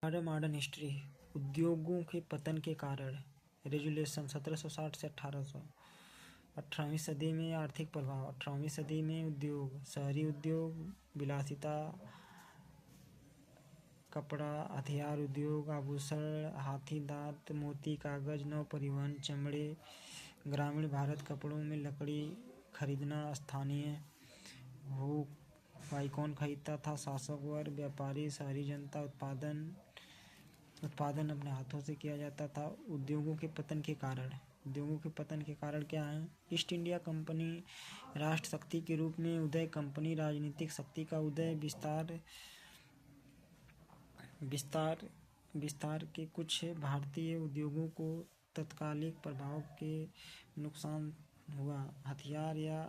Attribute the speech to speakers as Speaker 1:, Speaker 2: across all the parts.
Speaker 1: Modern history. उद्योगों के पतन के कारण। रेजुलेशन 1760 से 1800। 18वीं सदी में आर्थिक प्रभाव। 18वीं सदी में उद्योग, शहरी उद्योग, विलासिता, कपड़ा, हथियार उद्योग, आभूषण, हाथी दांत, मोती, कागज, नौ परिवहन, चमड़े। ग्रामीण भारत कपड़ों में लकड़ी खरीदना स्थानीय हो भाई कौन खरीदता था? शासक वर्ग, व्यापारी, शहरी जनता। उत्पादन अपने हाथों से किया जाता था। उद्योगों के पतन के कारण। उद्योगों के पतन के कारण क्या है? ईस्ट इंडिया कंपनी राष्ट्र शक्ति के रूप में उदय, कंपनी राजनीतिक शक्ति का उदय, विस्तार के कुछ भारतीय उद्योगों को तत्कालिक प्रभाव के नुकसान हुआ। हथियार या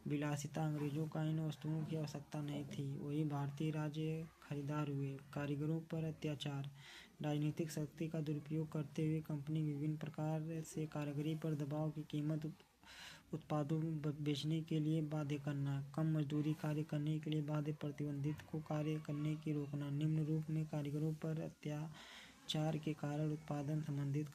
Speaker 1: विलासिता, अंग्रेजों का इन वस्तुओं की आवश्यकता नहीं थी, वही भारतीय राज्य खरीदार हुए। कारीगरों पर अत्याचार। राजनीतिक शक्ति का दुरुपयोग करते हुए कंपनी विभिन्न प्रकार से कारीगरी पर दबाव की कीमत उत्पादों बेचने के लिए बाध्य करना। कम मजदूरी कार्य करने के लिए बाध्य, प्रतिबंधित को कार्य करने की रोकना। निम्न रूप में कारीगरों पर अत्याचार के कारण उत्पादन संबंधित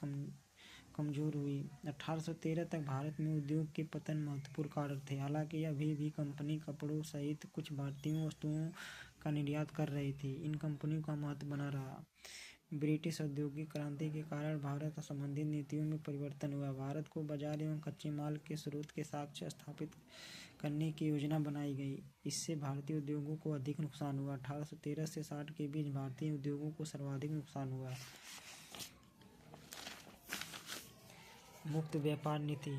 Speaker 1: कमजोर हुई। 1813 तक भारत में उद्योग के पतन महत्वपूर्ण कारण थे। हालांकि अभी भी कंपनी कपड़ों सहित कुछ भारतीय वस्तुओं का निर्यात कर रही थी। इन कंपनियों का महत्व बना रहा। ब्रिटिश औद्योगिक क्रांति के कारण भारत से संबंधित नीतियों में परिवर्तन हुआ। भारत को बाजार एवं कच्चे माल के स्रोत के साक्ष्य स्थापित करने की योजना बनाई गई। इससे भारतीय उद्योगों को अधिक नुकसान हुआ। 1813 से 60 के बीच भारतीय उद्योगों को सर्वाधिक नुकसान हुआ। मुक्त व्यापार नीति।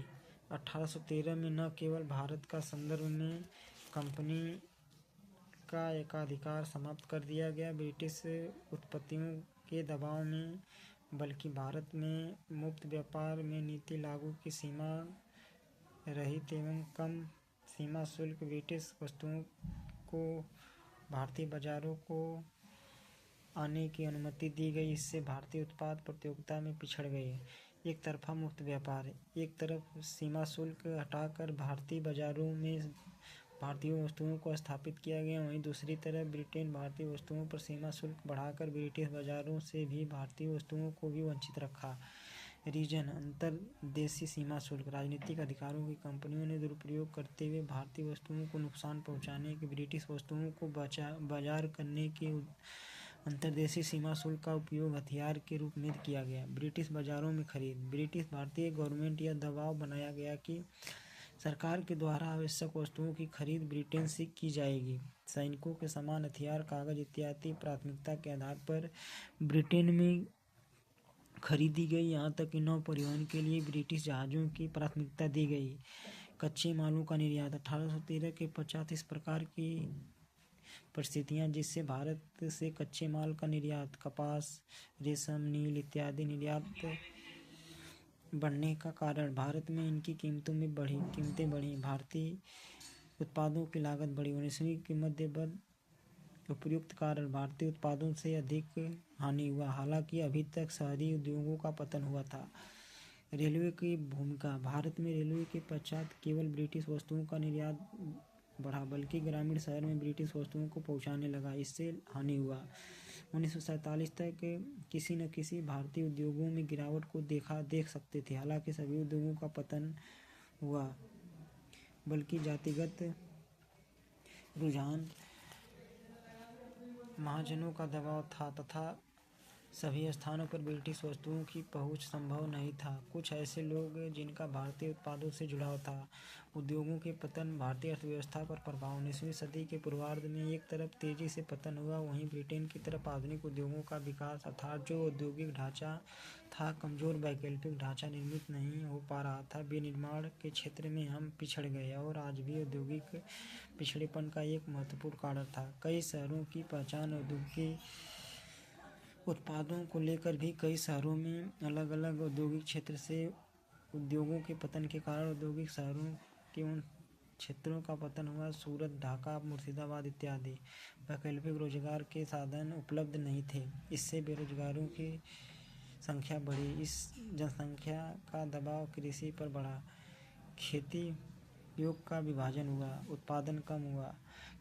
Speaker 1: 1813 में न केवल भारत का संदर्भ में कंपनी का एकाधिकार समाप्त कर दिया गया ब्रिटिश उत्पत्तियों के दबाव में, बल्कि भारत में मुक्त व्यापार में नीति लागू की सीमा रहित एवं कम सीमा शुल्क ब्रिटिश वस्तुओं को भारतीय बाजारों को आने की अनुमति दी गई। इससे भारतीय उत्पाद प्रतियोगिता में पिछड़ गए। एक तरफा मुक्त व्यापार। एक तरफ सीमा शुल्क हटाकर भारतीय बाजारों में भारतीय वस्तुओं को स्थापित किया गया, वहीं दूसरी तरफ ब्रिटेन भारतीय वस्तुओं पर सीमा शुल्क बढ़ाकर ब्रिटिश बाजारों से भी भारतीय वस्तुओं को भी वंचित रखा। रीजन अंतर्देशीय सीमा शुल्क। राजनीतिक अधिकारों की कंपनियों ने दुरुपयोग करते हुए भारतीय वस्तुओं को नुकसान पहुंचाने के ब्रिटिश वस्तुओं को बाजार करने के अंतर्देशीय सीमा शुल्क का उपयोग हथियार के रूप में किया गया। ब्रिटिश बाजारों में खरीद। ब्रिटिश भारतीय गवर्नमेंट यह दबाव बनाया गया कि सरकार के द्वारा आवश्यक वस्तुओं की खरीद ब्रिटेन से की जाएगी। सैनिकों के सामान, हथियार, कागज इत्यादि प्राथमिकता के आधार पर ब्रिटेन में खरीदी गई। यहाँ तक कि नौ परिवहन के लिए ब्रिटिश जहाज़ों की प्राथमिकता दी गई। कच्चे मालों का निर्यात। 1813 के पश्चात इस प्रकार की परिस्थितियाँ जिससे भारत से कच्चे माल का निर्यात, कपास, रेशम, नील इत्यादि निर्यात बढ़ने का कारण भारत में इनकी कीमतें बढ़ी। भारतीय उत्पादों की लागत बढ़ी। 19वीं के मध्य बाद उपयुक्त कारण भारतीय उत्पादों से अधिक हानि हुआ। हालांकि अभी तक शहरी उद्योगों का पतन हुआ था। रेलवे की भूमिका। भारत में रेलवे के पश्चात केवल ब्रिटिश वस्तुओं का निर्यात बढ़ा, बल्कि ग्रामीण शहर में ब्रिटिश वस्तुओं को पहुंचाने लगा, इससे हानि हुआ। 1947 तक किसी न किसी भारतीय उद्योगों में गिरावट को देख सकते थे। हालांकि सभी उद्योगों का पतन हुआ, बल्कि जातिगत रुझान, महाजनों का दबाव था तथा सभी स्थानों पर ब्रिटिश वस्तुओं की पहुंच संभव नहीं था। कुछ ऐसे लोग जिनका भारतीय उत्पादों से जुड़ाव था। उद्योगों के पतन, भारतीय अर्थव्यवस्था पर प्रभाव। 19वीं सदी के पूर्वार्ध में एक तरफ तेजी से पतन हुआ, वहीं ब्रिटेन की तरफ आधुनिक उद्योगों का विकास, अर्थात जो औद्योगिक ढांचा था कमजोर, वैकल्पिक ढांचा निर्मित नहीं हो पा रहा था। विनिर्माण के क्षेत्र में हम पिछड़ गए और आज भी औद्योगिक पिछड़ेपन का एक महत्वपूर्ण कारण था। कई शहरों की पहचान औद्योगिक उत्पादों को लेकर भी कई शहरों में अलग अलग औद्योगिक क्षेत्र से उद्योगों के पतन के कारण औद्योगिक शहरों के उन क्षेत्रों का पतन हुआ। सूरत, ढाका, मुर्शिदाबाद इत्यादि। वैकल्पिक रोजगार के साधन उपलब्ध नहीं थे, इससे बेरोजगारों की संख्या बढ़ी। इस जनसंख्या का दबाव कृषि पर बढ़ा। खेती उपयोग का विभाजन हुआ, उत्पादन कम हुआ,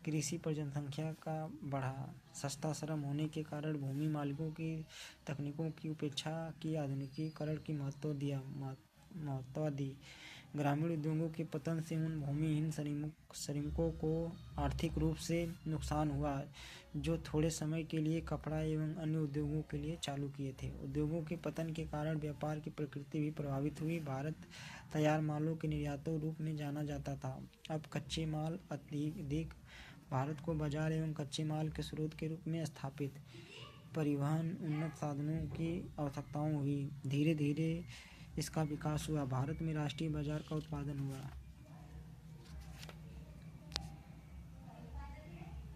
Speaker 1: कृषि पर जनसंख्या का बढ़ा, सस्ता श्रम होने के कारण भूमि मालिकों की तकनीकों की उपेक्षा की, आधुनिकीकरण की महत्व दी। ग्रामीण उद्योगों के पतन से उन भूमिहीन श्रमिकों को आर्थिक रूप से नुकसान हुआ जो थोड़े समय के लिए कपड़ा एवं अन्य उद्योगों के लिए चालू किए थे। उद्योगों के पतन के कारण व्यापार की प्रकृति भी प्रभावित हुई। भारत तैयार मालों के निर्यातक रूप में जाना जाता था। अब कच्चे माल अधिक भारत को बाजार एवं कच्चे माल के स्रोत के रूप में स्थापित परिवहन उन्नत साधनों की आवश्यकताओं हुई। धीरे धीरे इसका विकास हुआ। भारत में राष्ट्रीय बाजार का उत्पादन हुआ।